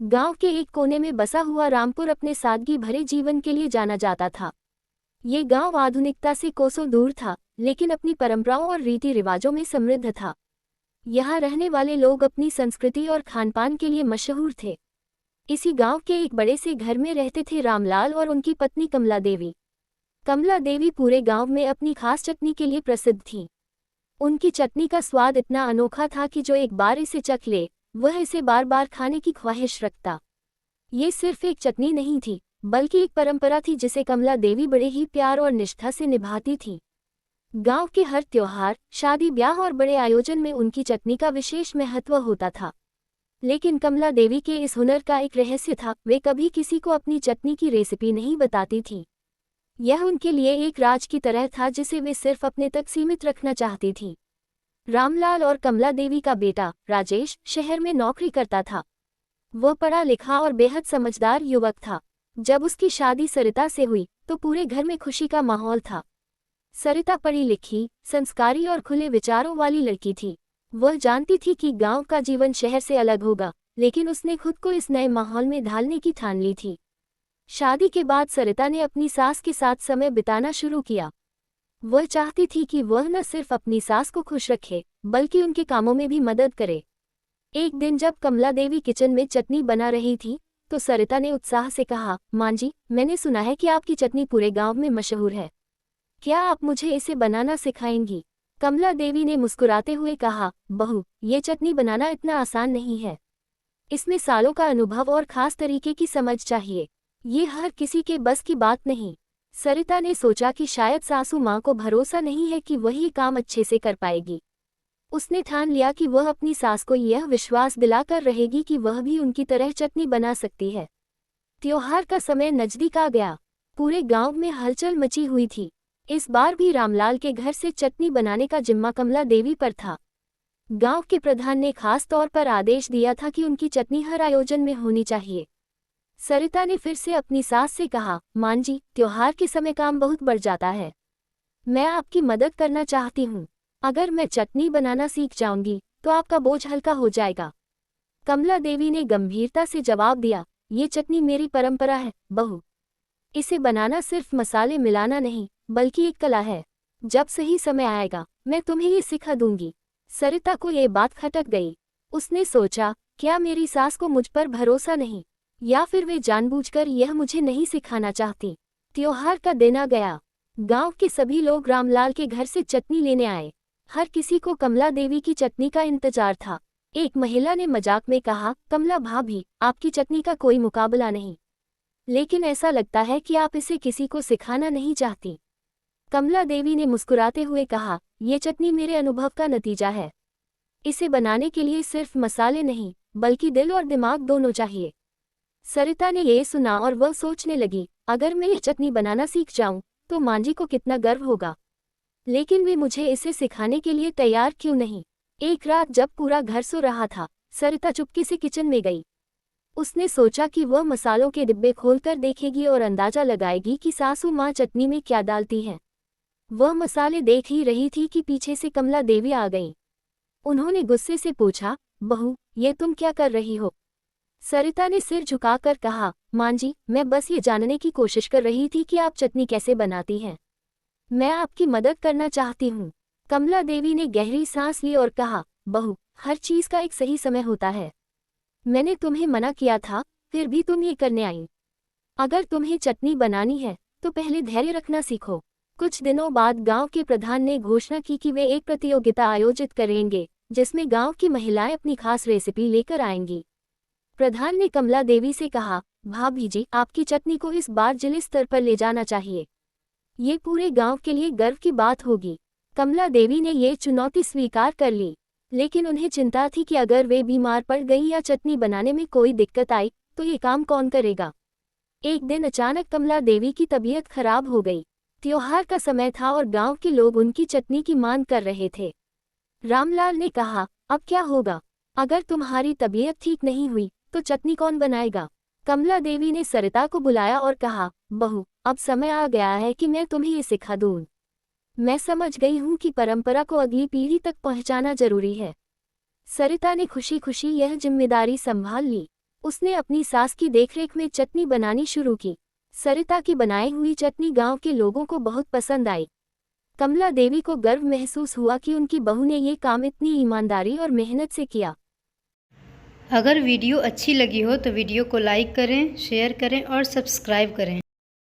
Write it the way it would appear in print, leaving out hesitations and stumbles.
गांव के एक कोने में बसा हुआ रामपुर अपने सादगी भरे जीवन के लिए जाना जाता था। ये गांव आधुनिकता से कोसों दूर था, लेकिन अपनी परंपराओं और रीति रिवाजों में समृद्ध था। यहाँ रहने वाले लोग अपनी संस्कृति और खानपान के लिए मशहूर थे। इसी गांव के एक बड़े से घर में रहते थे रामलाल और उनकी पत्नी कमला देवी। कमला देवी पूरे गांव में अपनी खास चटनी के लिए प्रसिद्ध थीं। उनकी चटनी का स्वाद इतना अनोखा था कि जो एक बार इसे चख ले, वह इसे बार बार खाने की ख्वाहिश रखता। ये सिर्फ एक चटनी नहीं थी, बल्कि एक परंपरा थी जिसे कमला देवी बड़े ही प्यार और निष्ठा से निभाती थी। गांव के हर त्योहार, शादी ब्याह और बड़े आयोजन में उनकी चटनी का विशेष महत्व होता था। लेकिन कमला देवी के इस हुनर का एक रहस्य था, वे कभी किसी को अपनी चटनी की रेसिपी नहीं बताती थीं। यह उनके लिए एक राज की तरह था जिसे वे सिर्फ अपने तक सीमित रखना चाहती थीं। रामलाल और कमला देवी का बेटा राजेश शहर में नौकरी करता था। वह पढ़ा लिखा और बेहद समझदार युवक था। जब उसकी शादी सरिता से हुई तो पूरे घर में खुशी का माहौल था। सरिता पढ़ी लिखी, संस्कारी और खुले विचारों वाली लड़की थी। वह जानती थी कि गांव का जीवन शहर से अलग होगा, लेकिन उसने खुद को इस नए माहौल में ढालने की ठान ली थी। शादी के बाद सरिता ने अपनी सास के साथ समय बिताना शुरू किया। वह चाहती थी कि वह न सिर्फ अपनी सास को खुश रखे, बल्कि उनके कामों में भी मदद करे। एक दिन जब कमला देवी किचन में चटनी बना रही थी, तो सरिता ने उत्साह से कहा, मां जी, मैंने सुना है कि आपकी चटनी पूरे गांव में मशहूर है। क्या आप मुझे इसे बनाना सिखाएंगी? कमला देवी ने मुस्कुराते हुए कहा, बहू, ये चटनी बनाना इतना आसान नहीं है। इसमें सालों का अनुभव और खास तरीके की समझ चाहिए। ये हर किसी के बस की बात नहीं। सरिता ने सोचा कि शायद सासू माँ को भरोसा नहीं है कि वह ये काम अच्छे से कर पाएगी। उसने ठान लिया कि वह अपनी सास को यह विश्वास दिलाकर रहेगी कि वह भी उनकी तरह चटनी बना सकती है। त्योहार का समय नजदीक आ गया। पूरे गांव में हलचल मची हुई थी। इस बार भी रामलाल के घर से चटनी बनाने का जिम्मा कमला देवी पर था। गांव के प्रधान ने खास तौर पर आदेश दिया था कि उनकी चटनी हर आयोजन में होनी चाहिए। सरिता ने फिर से अपनी सास से कहा, मां जी, त्योहार के समय काम बहुत बढ़ जाता है। मैं आपकी मदद करना चाहती हूँ। अगर मैं चटनी बनाना सीख जाऊंगी तो आपका बोझ हल्का हो जाएगा। कमला देवी ने गंभीरता से जवाब दिया, ये चटनी मेरी परंपरा है, बहू। इसे बनाना सिर्फ मसाले मिलाना नहीं, बल्कि एक कला है। जब सही समय आएगा, मैं तुम्हें ये सिखा दूंगी। सरिता को ये बात खटक गई। उसने सोचा, क्या मेरी सास को मुझ पर भरोसा नहीं, या फिर वे जानबूझकर यह मुझे नहीं सिखाना चाहती। त्योहार का दिन आ गया। गांव के सभी लोग रामलाल के घर से चटनी लेने आए। हर किसी को कमला देवी की चटनी का इंतजार था। एक महिला ने मजाक में कहा, कमला भाभी, आपकी चटनी का कोई मुकाबला नहीं, लेकिन ऐसा लगता है कि आप इसे किसी को सिखाना नहीं चाहती। कमला देवी ने मुस्कुराते हुए कहा, यह चटनी मेरे अनुभव का नतीजा है। इसे बनाने के लिए सिर्फ मसाले नहीं, बल्कि दिल और दिमाग दोनों चाहिए। सरिता ने यह सुना और वह सोचने लगी, अगर मैं यह चटनी बनाना सीख जाऊं तो मां जी को कितना गर्व होगा। लेकिन वे मुझे इसे सिखाने के लिए तैयार क्यों नहीं? एक रात जब पूरा घर सो रहा था, सरिता चुपके से किचन में गई। उसने सोचा कि वह मसालों के डिब्बे खोलकर देखेगी और अंदाजा लगाएगी कि सासू माँ चटनी में क्या डालती हैं। वह मसाले देख ही रही थी कि पीछे से कमला देवी आ गईं। उन्होंने गुस्से से पूछा, बहू, ये तुम क्या कर रही हो? सरिता ने सिर झुकाकर कहा, मां जी, मैं बस ये जानने की कोशिश कर रही थी कि आप चटनी कैसे बनाती हैं। मैं आपकी मदद करना चाहती हूँ। कमला देवी ने गहरी सांस ली और कहा, बहू, हर चीज का एक सही समय होता है। मैंने तुम्हें मना किया था, फिर भी तुम ये करने आई। अगर तुम्हें चटनी बनानी है तो पहले धैर्य रखना सीखो। कुछ दिनों बाद गांव के प्रधान ने घोषणा की कि वे एक प्रतियोगिता आयोजित करेंगे, जिसमें गांव की महिलाएं अपनी खास रेसिपी लेकर आएंगी। प्रधान ने कमला देवी से कहा, भाभी जी, आपकी चटनी को इस बार जिले स्तर पर ले जाना चाहिए। ये पूरे गांव के लिए गर्व की बात होगी। कमला देवी ने ये चुनौती स्वीकार कर ली, लेकिन उन्हें चिंता थी कि अगर वे बीमार पड़ गईं या चटनी बनाने में कोई दिक्कत आई तो ये काम कौन करेगा। एक दिन अचानक कमला देवी की तबीयत खराब हो गई। त्योहार का समय था और गांव के लोग उनकी चटनी की मांग कर रहे थे। रामलाल ने कहा, अब क्या होगा? अगर तुम्हारी तबीयत ठीक नहीं हुई तो चटनी कौन बनाएगा? कमला देवी ने सरिता को बुलाया और कहा, बहू, अब समय आ गया है कि मैं तुम्हें ये सिखा दूं। मैं समझ गई हूँ कि परंपरा को अगली पीढ़ी तक पहुँचाना जरूरी है। सरिता ने खुशी खुशी यह जिम्मेदारी संभाल ली। उसने अपनी सास की देखरेख में चटनी बनानी शुरू की। सरिता की बनाई हुई चटनी गांव के लोगों को बहुत पसंद आई। कमला देवी को गर्व महसूस हुआ कि उनकी बहू ने ये काम इतनी ईमानदारी और मेहनत से किया। अगर वीडियो अच्छी लगी हो तो वीडियो को लाइक करें, शेयर करें और सब्सक्राइब करें।